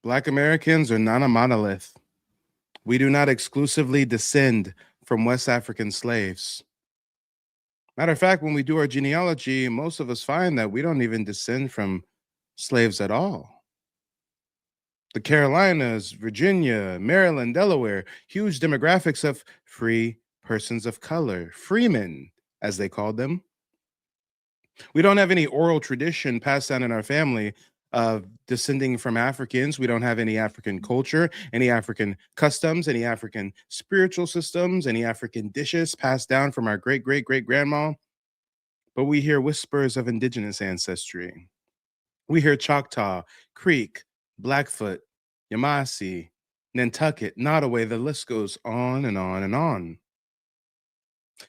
Black Americans are not a monolith. We do not exclusively descend from West African slaves. Matter of fact, when we do our genealogy, most of us find that we don't even descend from slaves at all. The Carolinas, Virginia, Maryland, Delaware, huge demographics of free persons of color, freemen, as they called them. We don't have any oral tradition passed down in our family of descending from Africans. We don't have any African culture, any African customs, any African spiritual systems, any African dishes passed down from our great great great grandma. But we hear whispers of indigenous ancestry. We hear Choctaw, Creek, Blackfoot, Yamasee, Nantucket, Nottoway, the list goes on and on and on.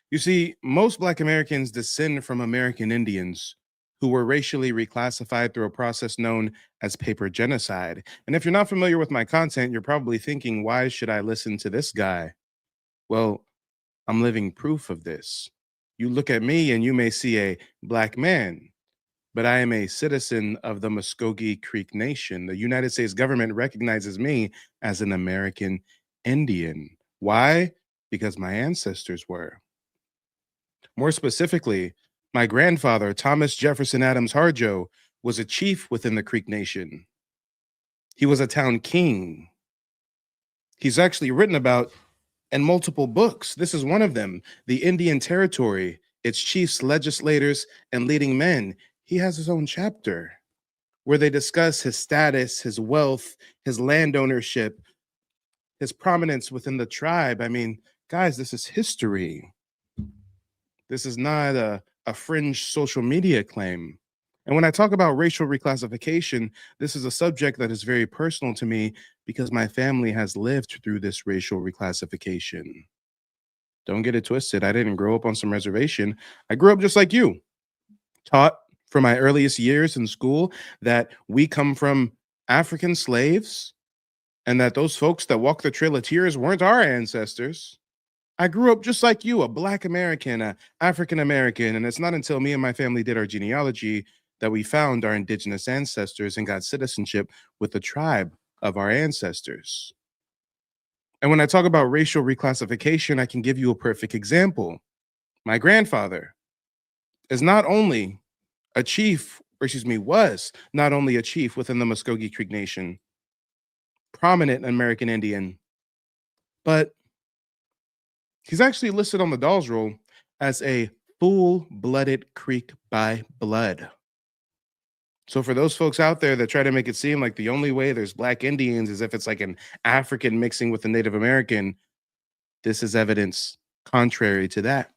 You see, most Black Americans descend from American Indians who were racially reclassified through a process known as paper genocide. And if you're not familiar with my content, you're probably thinking, why should I listen to this guy? Well, I'm living proof of this. You look at me and you may see a Black man, but I am a citizen of the Muskogee Creek Nation. The United States government recognizes me as an American Indian. Why? Because my ancestors were. More specifically, my grandfather, Thomas Jefferson Adams Harjo, was a chief within the Creek Nation. He was a town king. He's actually written about in multiple books. This is one of them, The Indian Territory, its chiefs, legislators, and leading men. He has his own chapter where they discuss his status, his wealth, his land ownership, his prominence within the tribe. I mean, guys, this is history. This is not a fringe social media claim. And when I talk about racial reclassification, this is a subject that is very personal to me because my family has lived through this racial reclassification. Don't get it twisted. I didn't grow up on some reservation. I grew up just like you, taught from my earliest years in school that we come from African slaves and that those folks that walked the Trail of Tears weren't our ancestors. I grew up just like you, a Black American, a African American, and it's not until me and my family did our genealogy that we found our indigenous ancestors and got citizenship with the tribe of our ancestors. And when I talk about racial reclassification, I can give you a perfect example. My grandfather is not only a chief, or excuse me, was not only a chief within the Muskogee Creek Nation, prominent American Indian, but he's actually listed on the Dawes Roll as a full-blooded Creek by blood. So for those folks out there that try to make it seem like the only way there's Black Indians is if it's like an African mixing with a Native American, this is evidence contrary to that.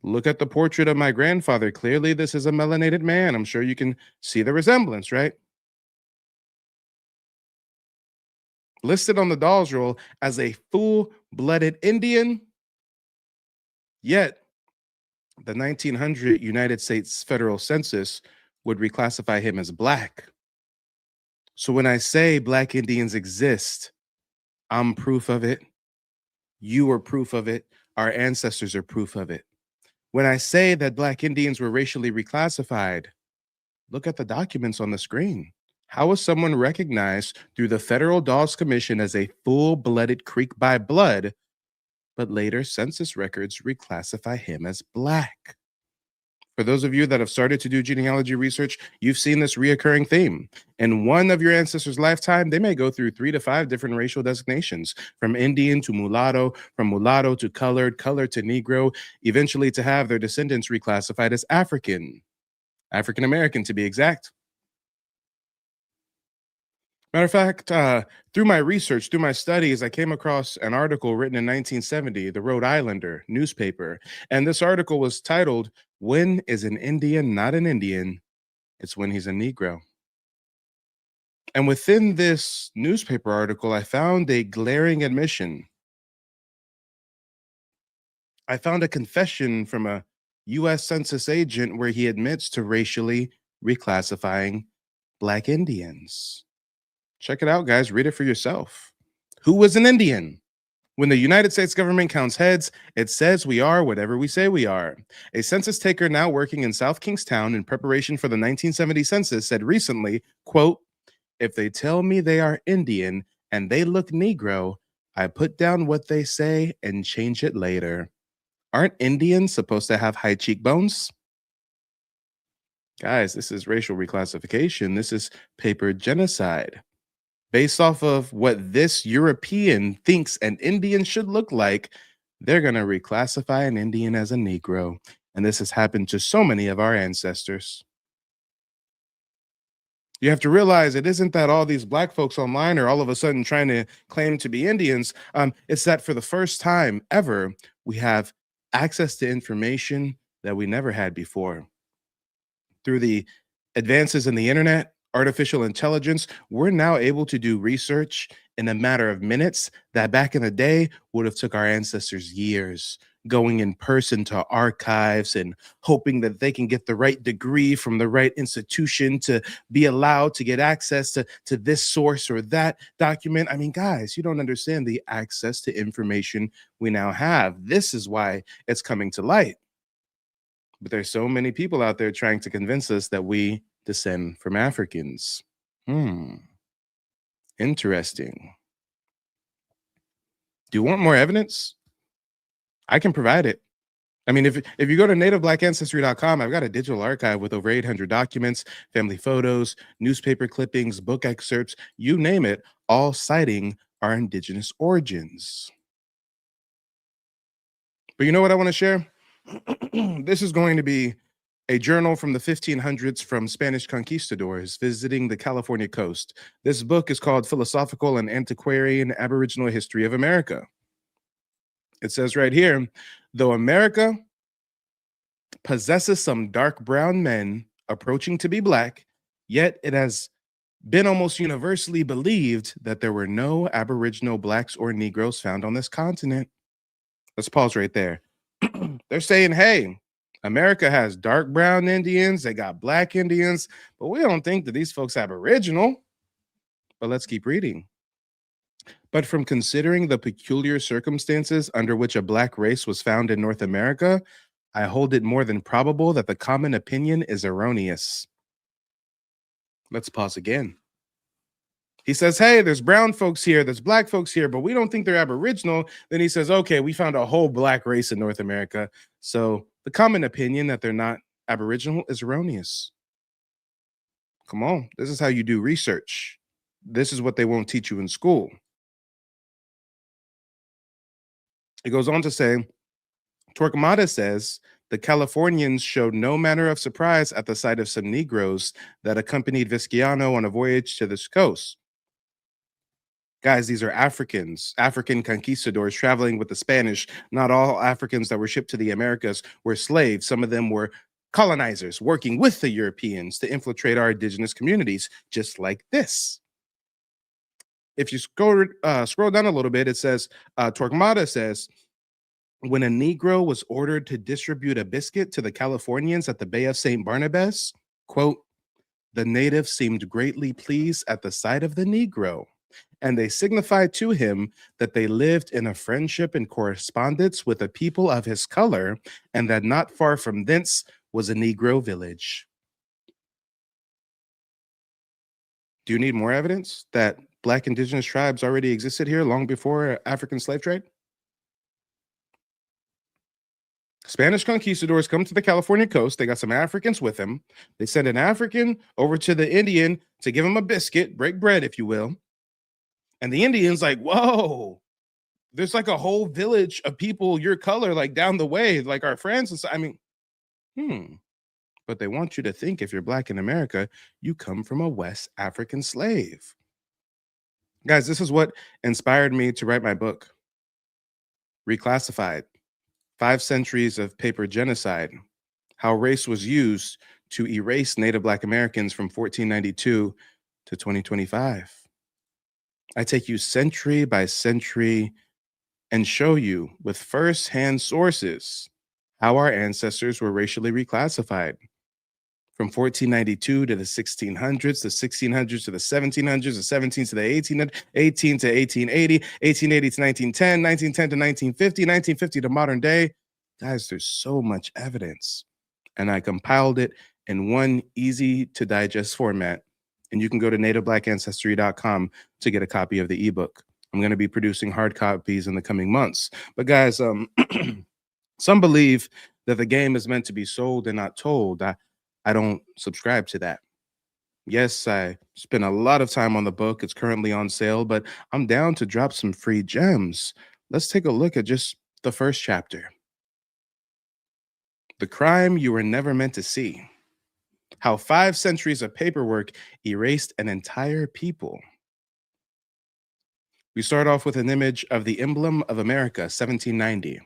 Look at the portrait of my grandfather. Clearly, this is a melanated man. I'm sure you can see the resemblance, right? Listed on the Dawes Roll as a full-blooded Indian, yet the 1900 United States federal census would reclassify him as Black. So when I say Black Indians exist, I'm proof of it. You are proof of it. Our ancestors are proof of it. When I say that Black Indians were racially reclassified, look at the documents on the screen. How is someone recognized through the Federal Dawes Commission as a full-blooded Creek by blood, but later census records reclassify him as Black? For those of you that have started to do genealogy research, you've seen this reoccurring theme. In one of your ancestors' lifetime, they may go through 3 to 5 different racial designations, from Indian to mulatto, from mulatto to colored, colored to Negro, eventually to have their descendants reclassified as African American to be exact. Matter of fact, through my research, through my studies, I came across an article written in 1970, the Rhode Islander newspaper. And this article was titled, "When is an Indian not an Indian? It's when he's a Negro." And within this newspaper article, I found a glaring admission. I found a confession from a US Census agent where he admits to racially reclassifying Black Indians. Check it out, guys. Read it for yourself. Who was an Indian? When the United States government counts heads, it says we are whatever we say we are. A census taker now working in South Kingstown in preparation for the 1970 census said recently, quote, If they tell me they are Indian and they look Negro, I put down what they say and change it later. Aren't Indians supposed to have high cheekbones? Guys, this is racial reclassification. This is paper genocide. Based off of what this European thinks an Indian should look like, they're going to reclassify an Indian as a Negro. And this has happened to so many of our ancestors. You have to realize it isn't that all these black folks online are all of a sudden trying to claim to be Indians. It's that for the first time ever, we have access to information that we never had before. Through the advances in the internet, artificial intelligence, we're now able to do research in a matter of minutes that back in the day would have took our ancestors years, going in person to archives and hoping that they can get the right degree from the right institution to be allowed to get access to this source or that document. I mean, guys, you don't understand the access to information we now have. This is why it's coming to light. But there's so many people out there trying to convince us that we descend from Africans. Interesting. Do you want more evidence? I can provide it. I mean, if you go to nativeblack.ancestry.com, I've got a digital archive with over 800 documents, family photos, newspaper clippings, book excerpts, you name it, all citing our indigenous origins. But you know what I want to share? This is going to be a journal from the 1500s from Spanish conquistadors visiting the California coast. This book is called Philosophical and Antiquarian Aboriginal History of America. It says right here, though America possesses some dark brown men approaching to be black, yet it has been almost universally believed that there were no Aboriginal blacks or Negroes found on this continent. Let's pause right there. They're saying, hey, America has dark brown Indians, they got black Indians, but we don't think that these folks Aboriginal. But let's keep reading. But from considering the peculiar circumstances under which a black race was found in North America, I hold it more than probable that the common opinion is erroneous. Let's pause again. He says, hey, there's brown folks here, there's black folks here, but we don't think they're Aboriginal. Then he says, okay, we found a whole black race in North America. So the common opinion that they're not Aboriginal is erroneous. Come on, this is how you do research. This is what they won't teach you in school. It goes on to say, Torquemada says, the Californians showed no manner of surprise at the sight of some Negroes that accompanied Vizcaino on a voyage to this coast. Guys, these are Africans, African conquistadors traveling with the Spanish. Not all Africans that were shipped to the Americas were slaves. Some of them were colonizers working with the Europeans to infiltrate our indigenous communities, just like this. If you scroll down a little bit, it says, Torquemada says, when a Negro was ordered to distribute a biscuit to the Californians at the Bay of St. Barnabas, quote, the natives seemed greatly pleased at the sight of the Negro, and they signified to him that they lived in a friendship and correspondence with a people of his color, and that not far from thence was a Negro village. Do you need more evidence that Black indigenous tribes already existed here long before African slave trade? Spanish conquistadors come to the California coast. They got some Africans with them. They send an African over to the Indian to give him a biscuit, break bread, if you will. And the Indian's like, whoa, there's like a whole village of people your color, like down the way, like our friends. And so, I mean, But they want you to think if you're Black in America, you come from a West African slave. Guys, this is what inspired me to write my book, Reclassified, 5 Centuries of Paper Genocide, How Race Was Used to Erase Native Black Americans from 1492 to 2025. I take you century by century and show you with first-hand sources how our ancestors were racially reclassified from 1492 to the 1600s, the 1600s to the 1700s, the 1700s to the 1800s, 18 to 1880, 1880 to 1910, 1910 to 1950, 1950 to modern day. Guys, there's so much evidence. And I compiled it in one easy to digest format And you can go to nativeblackancestry.com to get a copy of the ebook. I'm going to be producing hard copies in the coming months. But guys, some believe that the game is meant to be sold and not told. I don't subscribe to that. Yes, I spent a lot of time on the book. It's currently on sale, but I'm down to drop some free gems. Let's take a look at just the first chapter. The crime you were never meant to see. How 5 centuries of paperwork erased an entire people. We start off with an image of the emblem of America, 1790.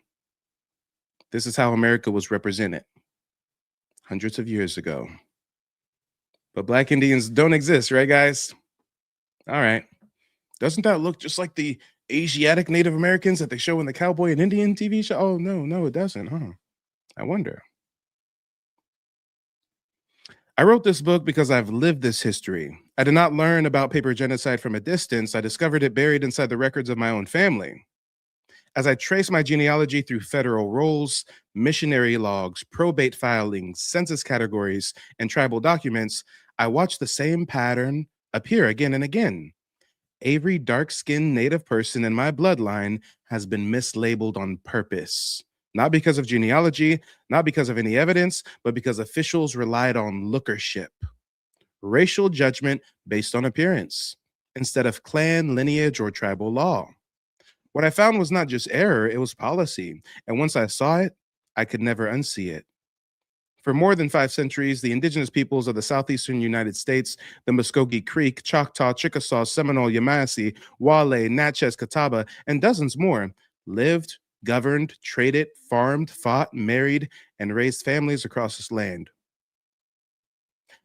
This is how America was represented hundreds of years ago. But Black Indians don't exist, right, guys? All right. Doesn't that look just like the Asiatic Native Americans that they show in the Cowboy and Indian TV show? Oh, no, it doesn't, huh? I wonder. I wrote this book because I've lived this history. I did not learn about paper genocide from a distance. I discovered it buried inside the records of my own family. As I trace my genealogy through federal rolls, missionary logs, probate filings, census categories, and tribal documents, I watch the same pattern appear again and again. Every dark-skinned Native person in my bloodline has been mislabeled on purpose. Not because of genealogy, not because of any evidence, but because officials relied on lookership, racial judgment based on appearance, instead of clan, lineage, or tribal law. What I found was not just error, it was policy. And once I saw it, I could never unsee it. For more than 5 centuries, the indigenous peoples of the southeastern United States, the Muskogee Creek, Choctaw, Chickasaw, Seminole, Yamasee, Wale, Natchez, Catawba, and dozens more, lived, governed, traded, farmed, fought, married, and raised families across this land.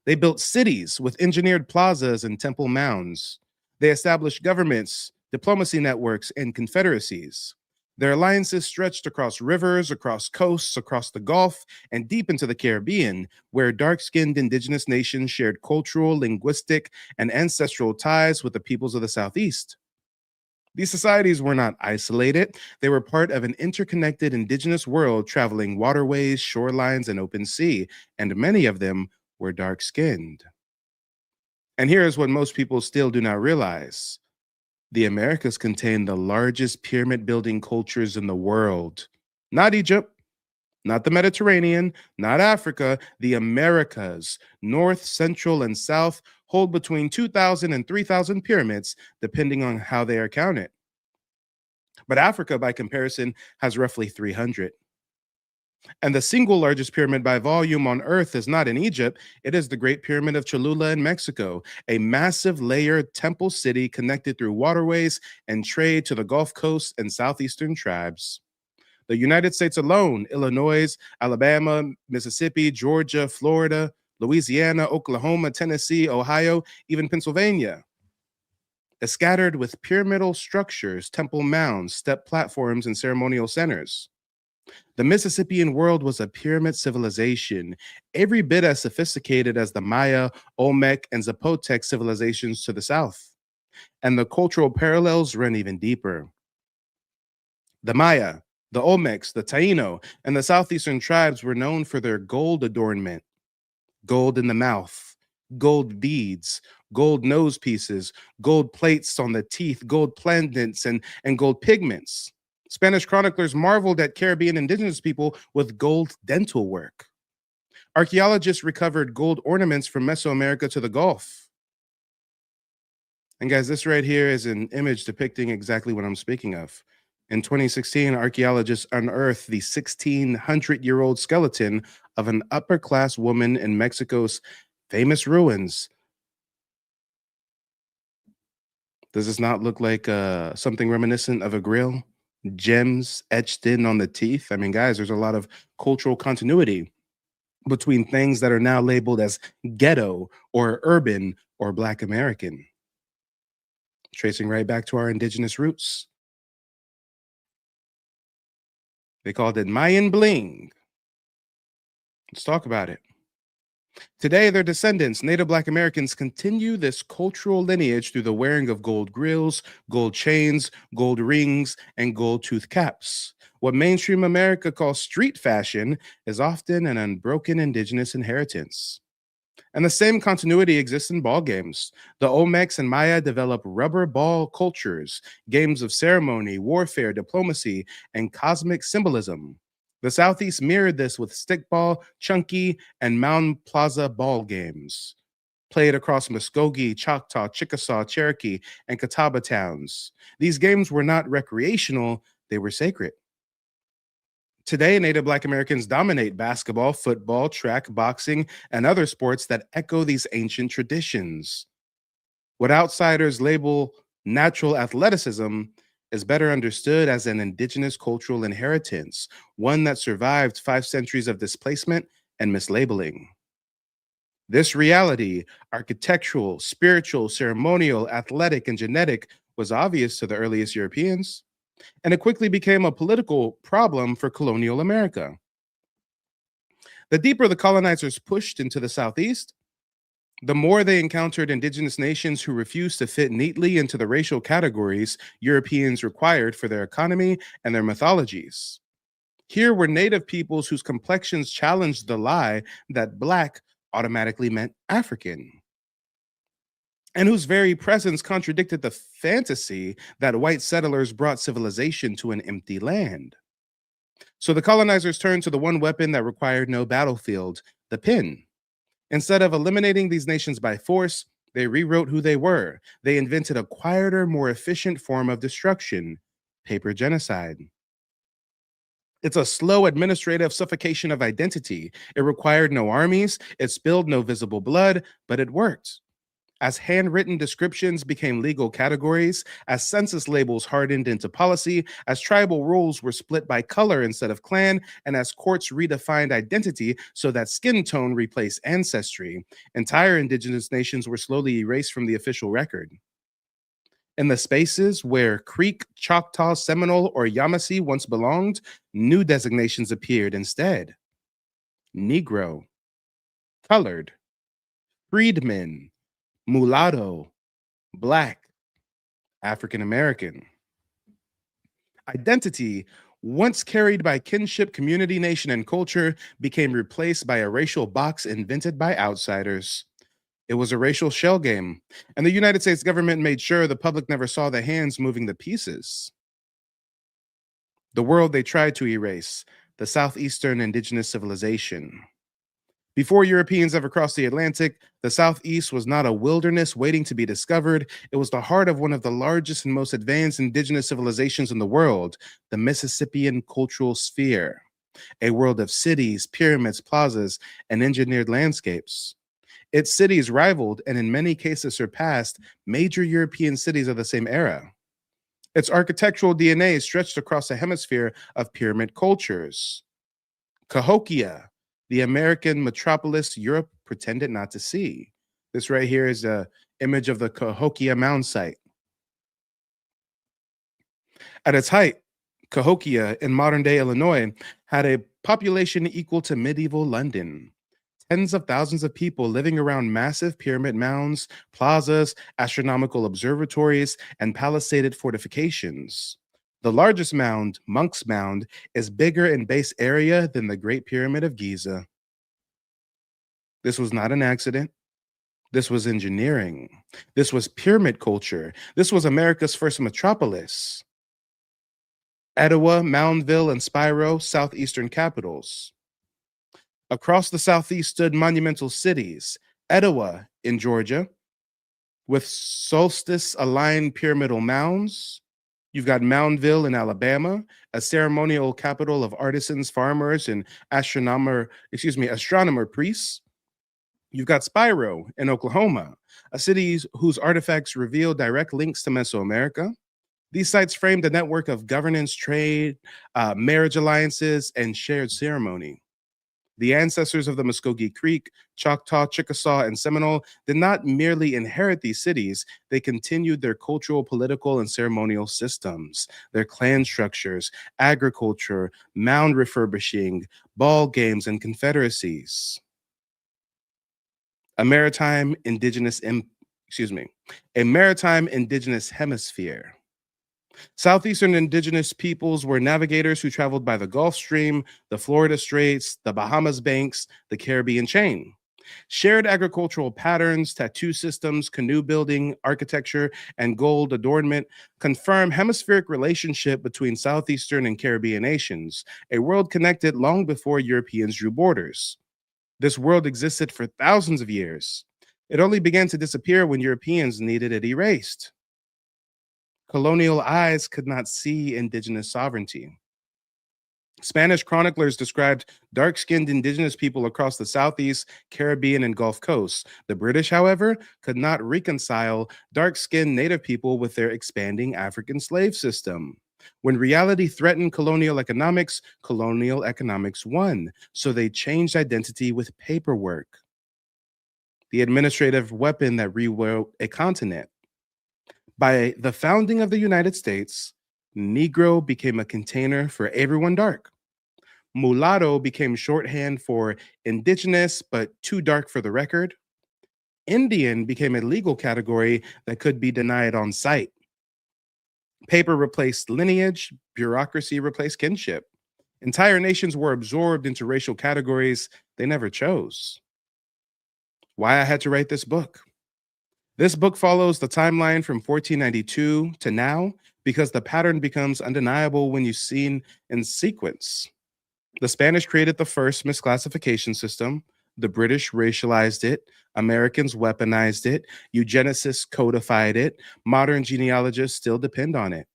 They built cities with engineered plazas and temple mounds. They established governments, diplomacy networks, and confederacies. Their alliances stretched across rivers, across coasts, across the Gulf, and deep into the Caribbean, where dark-skinned indigenous nations shared cultural, linguistic, and ancestral ties with the peoples of the Southeast. These societies were not isolated. They were part of an interconnected indigenous world traveling waterways, shorelines, and open sea, and many of them were dark-skinned. And here's what most people still do not realize. The Americas contain the largest pyramid building cultures in the world. Not Egypt, not the Mediterranean, not Africa, the Americas, North, Central, and South hold between 2,000 and 3,000 pyramids, depending on how they are counted. But Africa, by comparison, has roughly 300. And the single largest pyramid by volume on Earth is not in Egypt. It is the Great Pyramid of Cholula in Mexico, a massive layered temple city connected through waterways and trade to the Gulf Coast and southeastern tribes. The United States alone, Illinois, Alabama, Mississippi, Georgia, Florida, Louisiana, Oklahoma, Tennessee, Ohio, even Pennsylvania, is scattered with pyramidal structures, temple mounds, step platforms, and ceremonial centers. The Mississippian world was a pyramid civilization, every bit as sophisticated as the Maya, Olmec, and Zapotec civilizations to the south. And the cultural parallels run even deeper. The Maya, the Olmecs, the Taino, and the southeastern tribes were known for their gold adornment, gold in the mouth, gold beads, gold nose pieces, gold plates on the teeth, gold pendants, and gold pigments. Spanish chroniclers marveled at Caribbean indigenous people with gold dental work. Archaeologists recovered gold ornaments from Mesoamerica to the Gulf. And guys, this right here is an image depicting exactly what I'm speaking of. In 2016, archaeologists unearthed the 1,600-year-old skeleton of an upper-class woman in Mexico's famous ruins. Does this not look like something reminiscent of a grill? Gems etched in on the teeth. I mean, guys, there's a lot of cultural continuity between things that are now labeled as ghetto or urban or Black American. Tracing right back to our indigenous roots. They called it Mayan bling. Let's talk about it. Today, their descendants, Native Black Americans, continue this cultural lineage through the wearing of gold grills, gold chains, gold rings, and gold tooth caps. What mainstream America calls street fashion is often an unbroken indigenous inheritance. And the same continuity exists in ball games. The Olmecs and Maya developed rubber ball cultures, games of ceremony, warfare, diplomacy, and cosmic symbolism. The Southeast mirrored this with stickball, chunky, and Mound Plaza ball games, played across Muskogee, Choctaw, Chickasaw, Cherokee, and Catawba towns. These games were not recreational, they were sacred. Today, Native Black Americans dominate basketball, football, track, boxing, and other sports that echo these ancient traditions. What outsiders label natural athleticism is better understood as an indigenous cultural inheritance, one that survived 5 centuries of displacement and mislabeling. This reality, architectural, spiritual, ceremonial, athletic, and genetic, was obvious to the earliest Europeans, and it quickly became a political problem for colonial America. The deeper the colonizers pushed into the Southeast, the more they encountered indigenous nations who refused to fit neatly into the racial categories Europeans required for their economy and their mythologies. Here were native peoples whose complexions challenged the lie that Black automatically meant African, and whose very presence contradicted the fantasy that white settlers brought civilization to an empty land. So the colonizers turned to the one weapon that required no battlefield, the pen. Instead of eliminating these nations by force, they rewrote who they were. They invented a quieter, more efficient form of destruction, paper genocide. It's a slow administrative suffocation of identity. It required no armies, it spilled no visible blood, but it worked. As handwritten descriptions became legal categories, as census labels hardened into policy, as tribal rules were split by color instead of clan, and as courts redefined identity so that skin tone replaced ancestry, entire indigenous nations were slowly erased from the official record. In the spaces where Creek, Choctaw, Seminole, or Yamasee once belonged, new designations appeared instead: Negro, colored, freedmen, mulatto, Black, African American. Identity, once carried by kinship, community, nation, and culture, became replaced by a racial box invented by outsiders. It was a racial shell game, and the United States government made sure the public never saw the hands moving the pieces. The world they tried to erase, the southeastern indigenous civilization. Before Europeans ever crossed the Atlantic, the Southeast was not a wilderness waiting to be discovered. It was the heart of one of the largest and most advanced indigenous civilizations in the world, the Mississippian cultural sphere, a world of cities, pyramids, plazas, and engineered landscapes. Its cities rivaled, and in many cases surpassed, major European cities of the same era. Its architectural DNA stretched across a hemisphere of pyramid cultures. Cahokia, the American metropolis Europe pretended not to see. This right here is an image of the Cahokia mound site. At its height, Cahokia in modern-day Illinois had a population equal to medieval London. Tens of thousands of people living around massive pyramid mounds, plazas, astronomical observatories, and palisaded fortifications. The largest mound, Monk's Mound, is bigger in base area than the Great Pyramid of Giza. This was not an accident. This was engineering. This was pyramid culture. This was America's first metropolis. Etowah, Moundville, and Spiro, southeastern capitals. Across the Southeast stood monumental cities: Etowah in Georgia, with solstice-aligned pyramidal mounds. You've got Moundville in Alabama, a ceremonial capital of artisans, farmers, and astronomer priests. You've got Spiro in Oklahoma, a city whose artifacts reveal direct links to Mesoamerica. These sites framed a network of governance, trade, marriage alliances, and shared ceremony. The ancestors of the Muskogee Creek, Choctaw, Chickasaw, and Seminole did not merely inherit these cities, they continued their cultural, political, and ceremonial systems, their clan structures, agriculture, mound refurbishing, ball games, and confederacies. A maritime indigenous hemisphere. Southeastern indigenous peoples were navigators who traveled by the Gulf Stream, the Florida Straits, the Bahamas Banks, the Caribbean chain. Shared agricultural patterns, tattoo systems, canoe building, architecture, and gold adornment confirm hemispheric relationship between southeastern and Caribbean nations, a world connected long before Europeans drew borders. This world existed for thousands of years. It only began to disappear when Europeans needed it erased. Colonial eyes could not see indigenous sovereignty. Spanish chroniclers described dark skinned indigenous people across the Southeast, Caribbean, and Gulf coasts. The British, however, could not reconcile dark skinned native people with their expanding African slave system. When reality threatened colonial economics won. So they changed identity with paperwork, the administrative weapon that rewrote a continent. By the founding of the United States, Negro became a container for everyone dark. Mulatto became shorthand for indigenous, but too dark for the record. Indian became a legal category that could be denied on sight. Paper replaced lineage, bureaucracy replaced kinship. Entire nations were absorbed into racial categories they never chose. Why I had to write this book. This book follows the timeline from 1492 to now because the pattern becomes undeniable when you've seen in sequence. The Spanish created the first misclassification system. The British racialized it. Americans weaponized it. Eugenicists codified it. Modern genealogists still depend on it.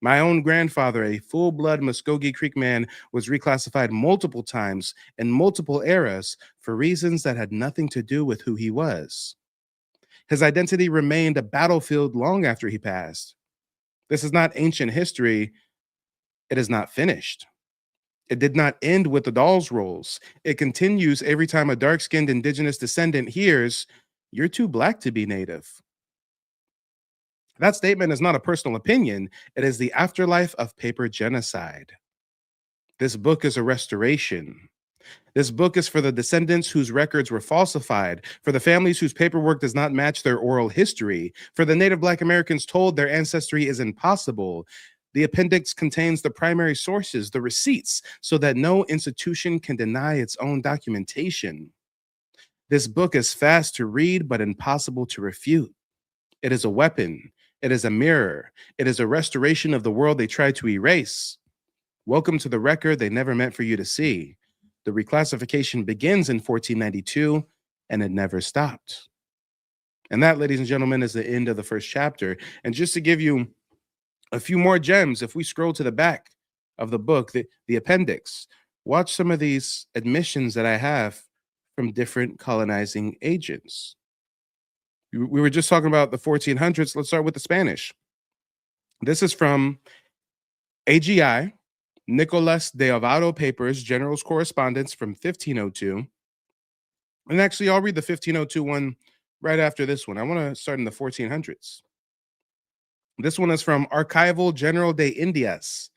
My own grandfather, a full-blood Muskogee Creek man, was reclassified multiple times in multiple eras for reasons that had nothing to do with who he was. His identity remained a battlefield long after he passed. This is not ancient history. It is not finished. It did not end with the doll's rolls. It continues every time a dark-skinned indigenous descendant hears, "You're too black to be native." That statement is not a personal opinion. It is the afterlife of paper genocide. This book is a restoration. This book is for the descendants whose records were falsified, for the families whose paperwork does not match their oral history, for the Native Black Americans told their ancestry is impossible. The appendix contains the primary sources, the receipts, so that no institution can deny its own documentation. This book is fast to read, but impossible to refute. It is a weapon. It is a mirror. It is a restoration of the world they tried to erase. Welcome to the record they never meant for you to see. The reclassification begins in 1492, and it never stopped. And that, ladies and gentlemen, is the end of the first chapter. And just to give you a few more gems, if we scroll to the back of the book, the appendix, watch some of these admissions that I have from different colonizing agents. We were just talking about the 1400s. Let's start with the Spanish. This is from AGI, Nicolas de Ovado Papers, General's Correspondence from 1502. And actually, I'll read the 1502 one right after this one. I want to start in the 1400s. This one is from Archival General de Indias.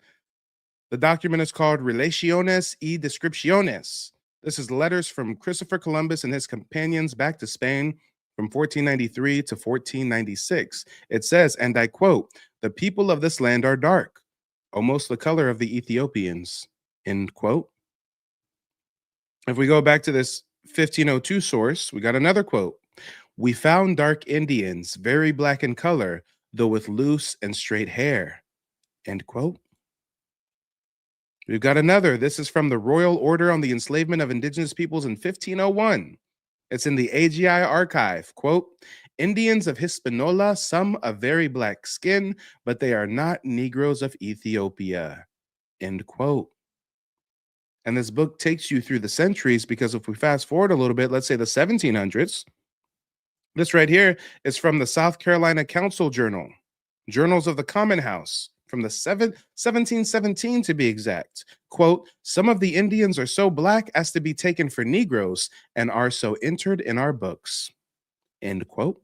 The document is called Relaciones y Descripciones. This is letters from Christopher Columbus and his companions back to Spain from 1493 to 1496. It says, and I quote, "The people of this land are dark, almost the color of the Ethiopians," end quote. If we go back to this 1502 source, we got another quote. "We found dark Indians, very black in color, though with loose and straight hair," end quote. We've got another. This is from the Royal Order on the Enslavement of Indigenous Peoples in 1501. It's in the AGI archive. Quote, "Indians of Hispaniola, some of very black skin, but they are not Negroes of Ethiopia," end quote. And this book takes you through the centuries because if we fast forward a little bit, let's say the 1700s, this right here is from the South Carolina Council Journal, Journals of the Common House, from the 1717 to be exact. Quote, "Some of the Indians are so black as to be taken for Negroes and are so entered in our books," end quote.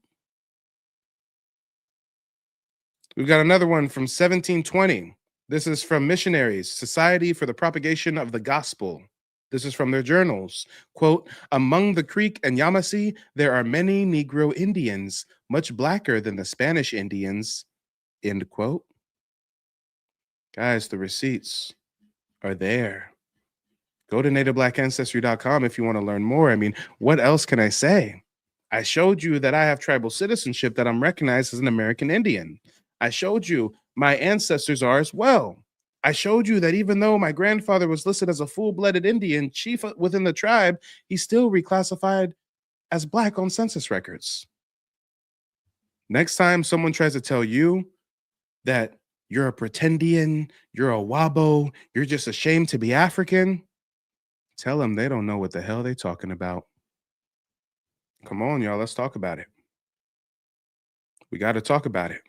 We've got another one from 1720. This is from Missionaries, Society for the Propagation of the Gospel. This is from their journals. Quote, "Among the Creek and Yamasee, there are many Negro Indians, much blacker than the Spanish Indians," end quote. Guys, the receipts are there. Go to nativebblackancestry.com if you want to learn more. I mean, what else can I say? I showed you that I have tribal citizenship, that I'm recognized as an American Indian. I showed you my ancestors are as well. I showed you that even though my grandfather was listed as a full-blooded Indian chief within the tribe, he's still reclassified as Black on census records. Next time someone tries to tell you that you're a pretendian, you're a Wabo, you're just ashamed to be African, tell them they don't know what the hell they're talking about. Come on, y'all, let's talk about it. We got to talk about it.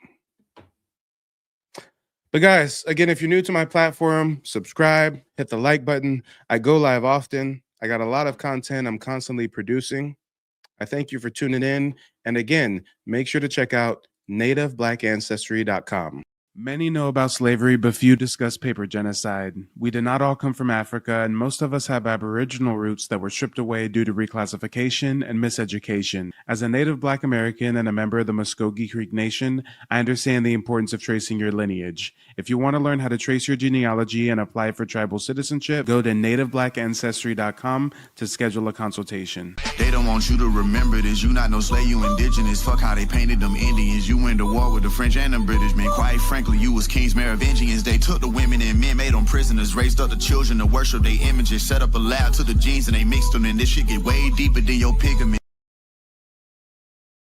But guys, again, if you're new to my platform, subscribe, hit the like button. I go live often. I got a lot of content I'm constantly producing. I thank you for tuning in. And again, make sure to check out nativebblackancestry.com. Many know about slavery, but few discuss paper genocide. We did not all come from Africa, and most of us have Aboriginal roots that were stripped away due to reclassification and miseducation. As a native Black American and a member of the Muskogee Creek Nation, I understand the importance of tracing your lineage. If you want to learn how to trace your genealogy and apply for tribal citizenship, go to nativebblackancestry.com to schedule a consultation. They don't want you to remember this. You not no slave, you indigenous. Fuck how they painted them Indians. You went to war with the French and the British, man. Quite frankly, you was kings, Merovingians. They took the women and men, made them prisoners, raised up the children to worship their images, set up a lab to the genes and they mixed them, and this shit get way deeper than your pigment.